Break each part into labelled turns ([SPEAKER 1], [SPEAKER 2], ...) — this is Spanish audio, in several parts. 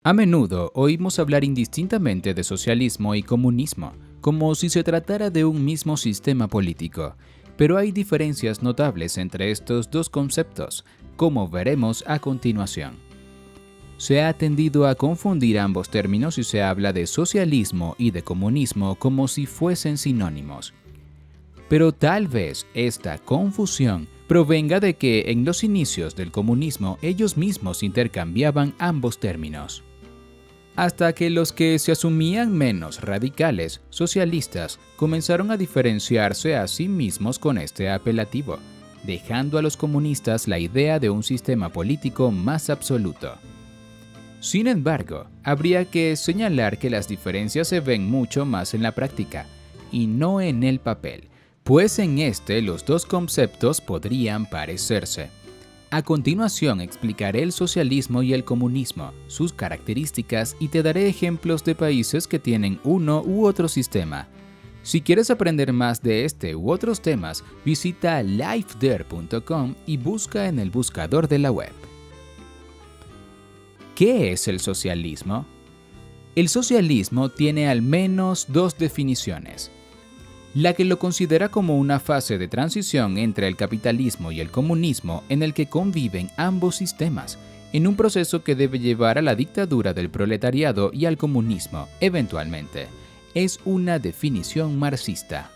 [SPEAKER 1] A menudo oímos hablar indistintamente de socialismo y comunismo, como si se tratara de un mismo sistema político, pero hay diferencias notables entre estos dos conceptos, como veremos a continuación. Se ha tendido a confundir ambos términos y se habla de socialismo y de comunismo como si fuesen sinónimos. Pero tal vez esta confusión provenga de que en los inicios del comunismo ellos mismos intercambiaban ambos términos, hasta que los que se asumían menos radicales, socialistas, comenzaron a diferenciarse a sí mismos con este apelativo, dejando a los comunistas la idea de un sistema político más absoluto. Sin embargo, habría que señalar que las diferencias se ven mucho más en la práctica, y no en el papel, pues en este los dos conceptos podrían parecerse. A continuación explicaré el socialismo y el comunismo, sus características y te daré ejemplos de países que tienen uno u otro sistema. Si quieres aprender más de este u otros temas, visita lifeder.com y busca en el buscador de la web. ¿Qué es el socialismo? El socialismo tiene al menos dos definiciones. La que lo considera como una fase de transición entre el capitalismo y el comunismo en el que conviven ambos sistemas, en un proceso que debe llevar a la dictadura del proletariado y al comunismo, eventualmente. Es una definición marxista.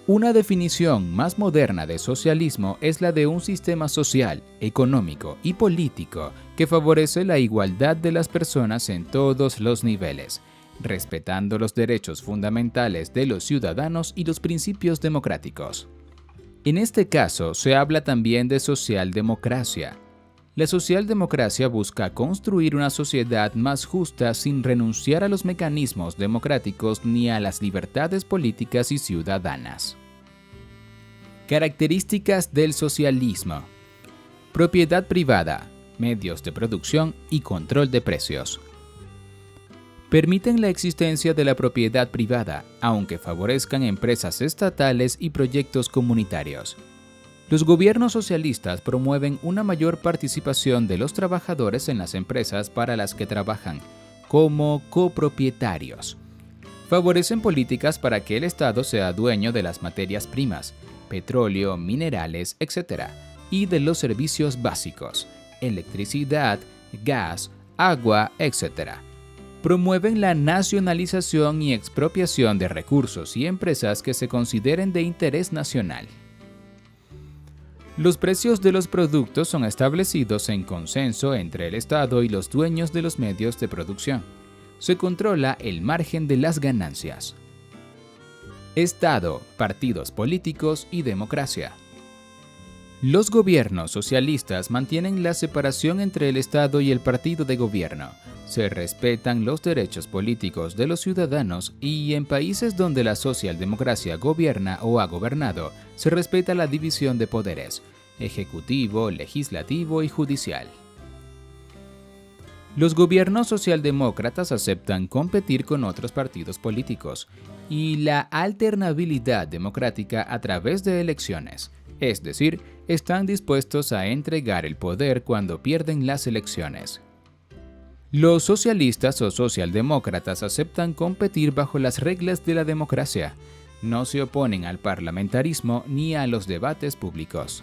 [SPEAKER 1] Una definición más moderna de socialismo es la de un sistema social, económico y político que favorece la igualdad de las personas en todos los niveles, respetando los derechos fundamentales de los ciudadanos y los principios democráticos. En este caso, se habla también de socialdemocracia. La socialdemocracia busca construir una sociedad más justa sin renunciar a los mecanismos democráticos ni a las libertades políticas y ciudadanas. Características del socialismo: propiedad privada, medios de producción y control de precios. Permiten la existencia de la propiedad privada, aunque favorezcan empresas estatales y proyectos comunitarios. Los gobiernos socialistas promueven una mayor participación de los trabajadores en las empresas para las que trabajan, como copropietarios. Favorecen políticas para que el Estado sea dueño de las materias primas, petróleo, minerales, etc., y de los servicios básicos, electricidad, gas, agua, etc. Promueven la nacionalización y expropiación de recursos y empresas que se consideren de interés nacional. Los precios de los productos son establecidos en consenso entre el Estado y los dueños de los medios de producción. Se controla el margen de las ganancias. Estado, partidos políticos y democracia. Los gobiernos socialistas mantienen la separación entre el Estado y el partido de gobierno. Se respetan los derechos políticos de los ciudadanos y en países donde la socialdemocracia gobierna o ha gobernado, se respeta la división de poderes: ejecutivo, legislativo y judicial. Los gobiernos socialdemócratas aceptan competir con otros partidos políticos y la alternabilidad democrática a través de elecciones, es decir, están dispuestos a entregar el poder cuando pierden las elecciones. Los socialistas o socialdemócratas aceptan competir bajo las reglas de la democracia. No se oponen al parlamentarismo ni a los debates públicos.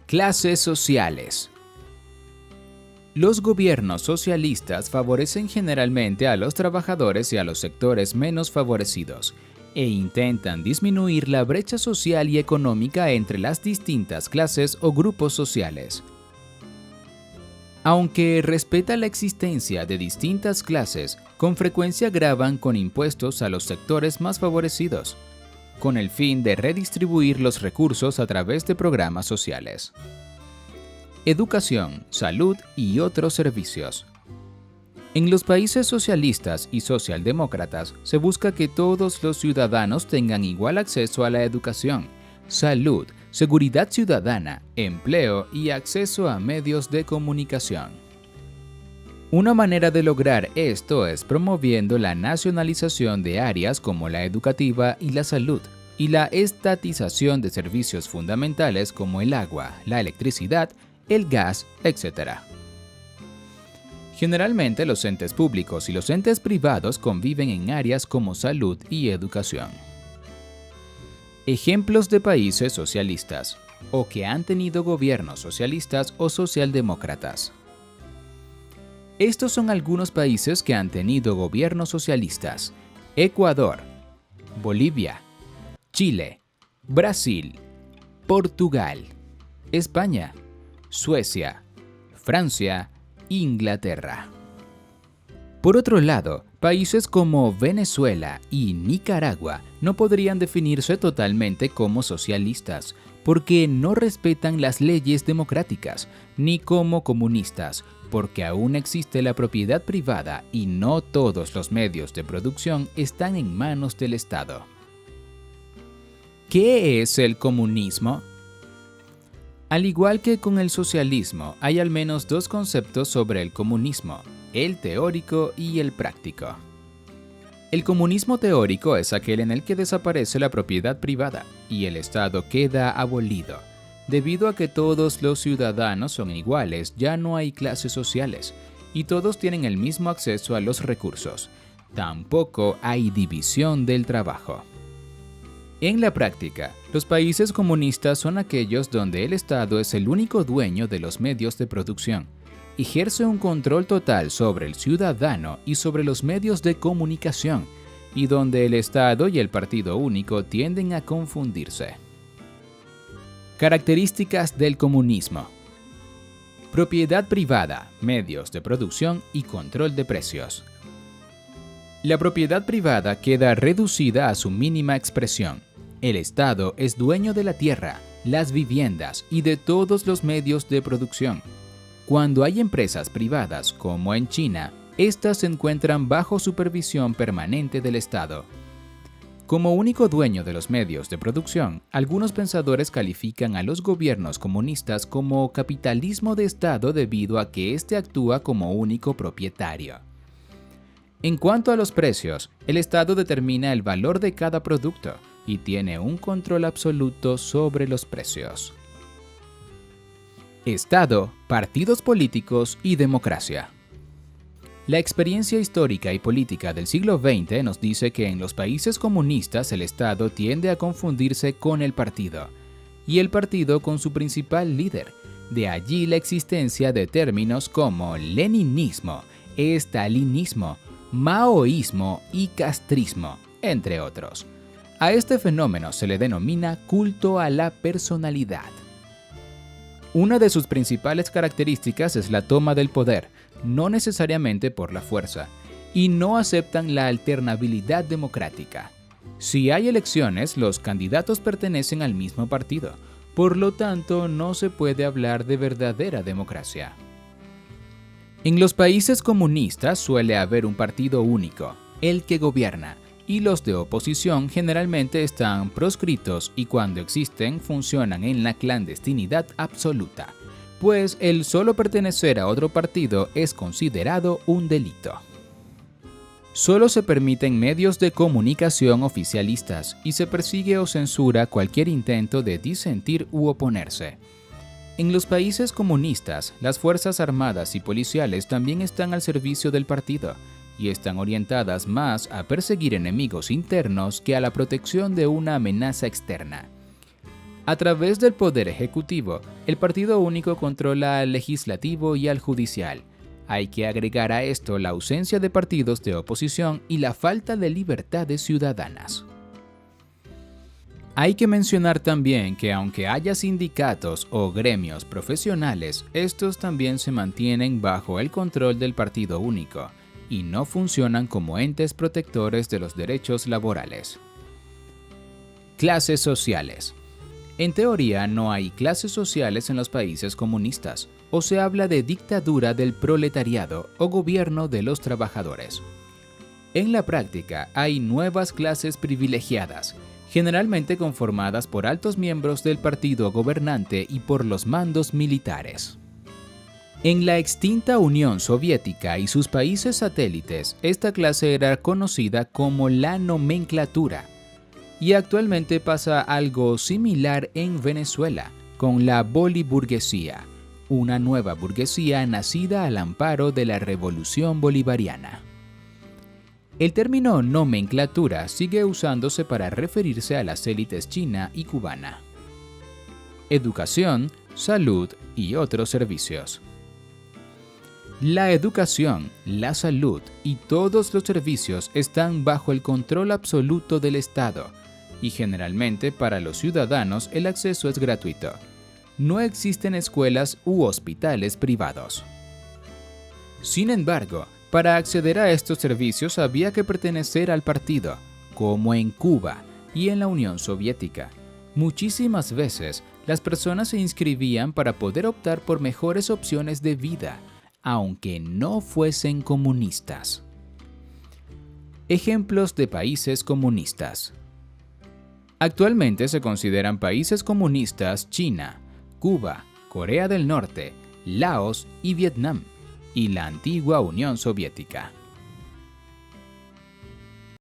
[SPEAKER 1] Clases sociales. Los gobiernos socialistas favorecen generalmente a los trabajadores y a los sectores menos favorecidos, e intentan disminuir la brecha social y económica entre las distintas clases o grupos sociales. Aunque respeta la existencia de distintas clases, con frecuencia gravan con impuestos a los sectores más favorecidos, con el fin de redistribuir los recursos a través de programas sociales. Educación, salud y otros servicios. En los países socialistas y socialdemócratas se busca que todos los ciudadanos tengan igual acceso a la educación, salud, seguridad ciudadana, empleo y acceso a medios de comunicación. Una manera de lograr esto es promoviendo la nacionalización de áreas como la educativa y la salud, y la estatización de servicios fundamentales como el agua, la electricidad, el gas, etc. Generalmente los entes públicos y los entes privados conviven en áreas como salud y educación. Ejemplos de países socialistas o que han tenido gobiernos socialistas o socialdemócratas. Estos son algunos países que han tenido gobiernos socialistas: Ecuador, Bolivia, Chile, Brasil, Portugal, España, Suecia, Francia, Inglaterra. Por otro lado, países como Venezuela y Nicaragua no podrían definirse totalmente como socialistas, porque no respetan las leyes democráticas, ni como comunistas, porque aún existe la propiedad privada y no todos los medios de producción están en manos del Estado. ¿Qué es el comunismo? Al igual que con el socialismo, hay al menos dos conceptos sobre el comunismo: el teórico y el práctico. El comunismo teórico es aquel en el que desaparece la propiedad privada y el Estado queda abolido. Debido a que todos los ciudadanos son iguales, ya no hay clases sociales y todos tienen el mismo acceso a los recursos. Tampoco hay división del trabajo. En la práctica, los países comunistas son aquellos donde el Estado es el único dueño de los medios de producción. Ejerce un control total sobre el ciudadano y sobre los medios de comunicación, y donde el Estado y el partido único tienden a confundirse. Características del comunismo: propiedad privada, medios de producción y control de precios. La propiedad privada queda reducida a su mínima expresión. El Estado es dueño de la tierra, las viviendas y de todos los medios de producción. Cuando hay empresas privadas, como en China, estas se encuentran bajo supervisión permanente del Estado. Como único dueño de los medios de producción, algunos pensadores califican a los gobiernos comunistas como capitalismo de Estado debido a que éste actúa como único propietario. En cuanto a los precios, el Estado determina el valor de cada producto y tiene un control absoluto sobre los precios. Estado, partidos políticos y democracia. La experiencia histórica y política del siglo XX nos dice que en los países comunistas el Estado tiende a confundirse con el partido, y el partido con su principal líder. De allí la existencia de términos como leninismo, estalinismo, maoísmo y castrismo, entre otros. A este fenómeno se le denomina culto a la personalidad. Una de sus principales características es la toma del poder, no necesariamente por la fuerza, y no aceptan la alternabilidad democrática. Si hay elecciones, los candidatos pertenecen al mismo partido, por lo tanto no se puede hablar de verdadera democracia. En los países comunistas suele haber un partido único, el que gobierna, y los de oposición generalmente están proscritos y cuando existen funcionan en la clandestinidad absoluta, pues el solo pertenecer a otro partido es considerado un delito. Solo se permiten medios de comunicación oficialistas y se persigue o censura cualquier intento de disentir u oponerse. En los países comunistas, las fuerzas armadas y policiales también están al servicio del partido y están orientadas más a perseguir enemigos internos que a la protección de una amenaza externa. A través del poder ejecutivo, el partido único controla al legislativo y al judicial. Hay que agregar a esto la ausencia de partidos de oposición y la falta de libertades ciudadanas. Hay que mencionar también que aunque haya sindicatos o gremios profesionales, estos también se mantienen bajo el control del partido único y no funcionan como entes protectores de los derechos laborales. Clases sociales. En teoría no hay clases sociales en los países comunistas, o se habla de dictadura del proletariado o gobierno de los trabajadores. En la práctica hay nuevas clases privilegiadas, generalmente conformadas por altos miembros del partido gobernante y por los mandos militares. En la extinta Unión Soviética y sus países satélites, esta clase era conocida como la nomenclatura, y actualmente pasa algo similar en Venezuela, con la boliburguesía, una nueva burguesía nacida al amparo de la Revolución Bolivariana. El término nomenclatura sigue usándose para referirse a las élites china y cubana. Educación, salud y otros servicios. La educación, la salud y todos los servicios están bajo el control absoluto del Estado y generalmente para los ciudadanos el acceso es gratuito. No existen escuelas u hospitales privados. Sin embargo, para acceder a estos servicios había que pertenecer al partido, como en Cuba y en la Unión Soviética. Muchísimas veces, las personas se inscribían para poder optar por mejores opciones de vida, aunque no fuesen comunistas. Ejemplos de países comunistas. Actualmente se consideran países comunistas China, Cuba, Corea del Norte, Laos y Vietnam, y la antigua Unión Soviética.